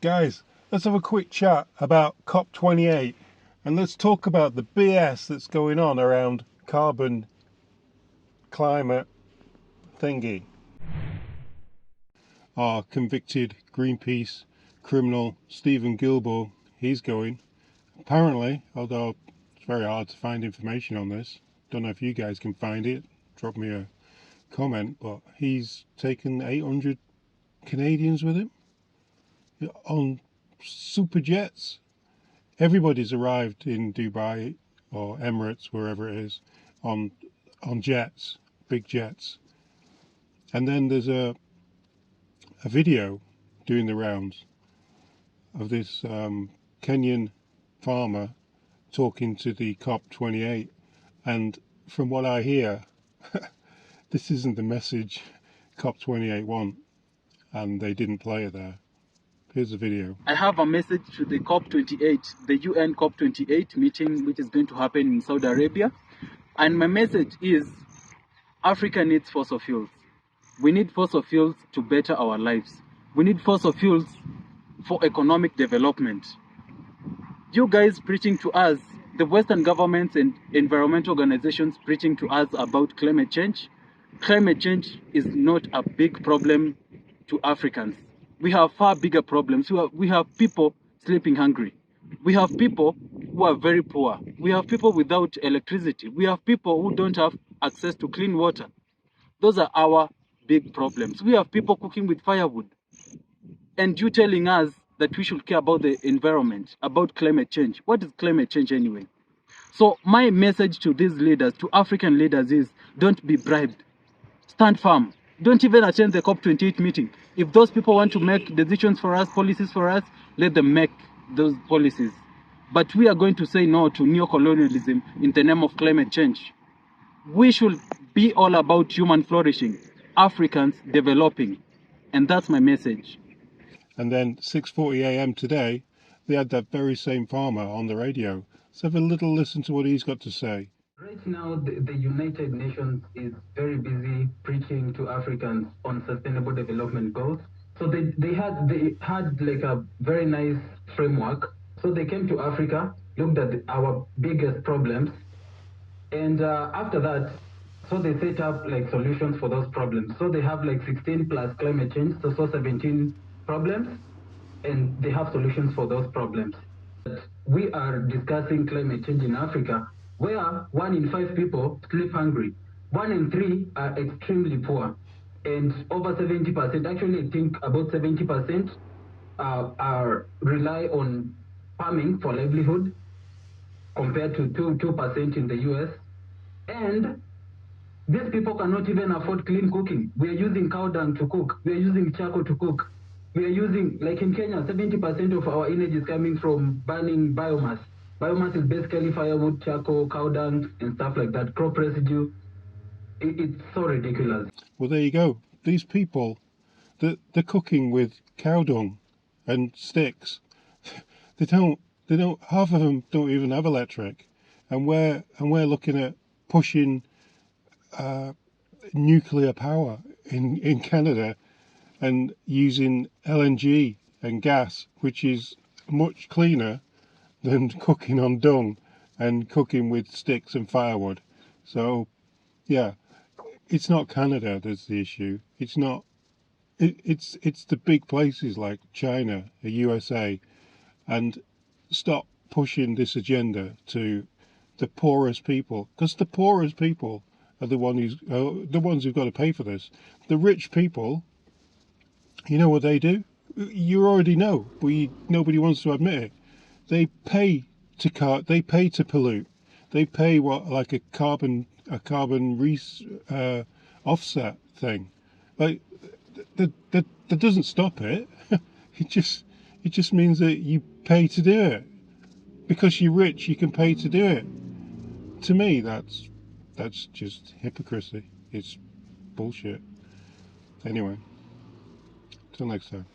Guys, let's have a quick chat about COP28 and let's talk about the BS that's going on around carbon climate thingy. Our convicted Greenpeace criminal Stephen Gilmore, he's going. Apparently, although it's very hard to find information on this, don't know if you guys can find it, drop me a comment, but he's taken 800 Canadians with him on super jets. Everybody's arrived in Dubai or Emirates, wherever it is, on jets, big jets. And then there's a video doing the rounds of this Kenyan farmer talking to the COP28, and from what I hear, this isn't the message COP28 want, and they didn't play it there. Here's the video. I have a message to the COP28, the UN COP28 meeting, which is going to happen in Saudi Arabia. And my message is, Africa needs fossil fuels. We need fossil fuels to better our lives. We need fossil fuels for economic development. You guys preaching to us, the Western governments and environmental organizations preaching to us about climate change. Climate change is not a big problem to Africans. We have far bigger problems. We have people sleeping hungry. We have people who are very poor. We have people without electricity. We have people who don't have access to clean water. Those are our big problems. We have people cooking with firewood. And you telling us that we should care about the environment, about climate change. What is climate change anyway? So my message to these leaders, to African leaders, is don't be bribed. Stand firm. Don't even attend the COP28 meeting. If those people want to make decisions for us, policies for us, let them make those policies. But we are going to say no to neocolonialism in the name of climate change. We should be all about human flourishing, Africans developing. And that's my message. And then 6:40 a.m. today, they had that very same farmer on the radio. Let's have a little listen to what he's got to say. Right now, the United Nations is very busy preaching to Africans on sustainable development goals. So they had like a very nice framework. So they came to Africa, looked at our biggest problems, and after that, so they set up like solutions for those problems. So they have like 16 plus climate change, so 17 problems, and they have solutions for those problems. But we are discussing climate change in Africa, where 1 in 5 people sleep hungry, 1 in 3 are extremely poor, and over 70%, actually I think about 70% rely on farming for livelihood, compared to 2% in the US. And these people cannot even afford clean cooking. We are using cow dung to cook. We are using charcoal to cook. We are using, like in Kenya, 70% of our energy is coming from burning biomass. Biomass is basically firewood, charcoal, cow dung, and stuff like that, crop residue. It's so ridiculous. Well, there you go. These people, they're cooking with cow dung and sticks. They don't, half of them don't even have electric. And we're looking at pushing nuclear power in Canada and using LNG and gas, which is much cleaner than cooking on dung and cooking with sticks and firewood. So, yeah, it's not Canada that's the issue. It's not. It's the big places like China, the USA, and stop pushing this agenda to the poorest people, because the poorest people are the ones who've got to pay for this. The rich people, you know what they do? You already know, but nobody wants to admit it. They pay to pollute. They pay like a carbon offset thing. Like that doesn't stop it. It just means that you pay to do it. Because you're rich, you can pay to do it. To me, that's just hypocrisy. It's bullshit. Anyway, till next time.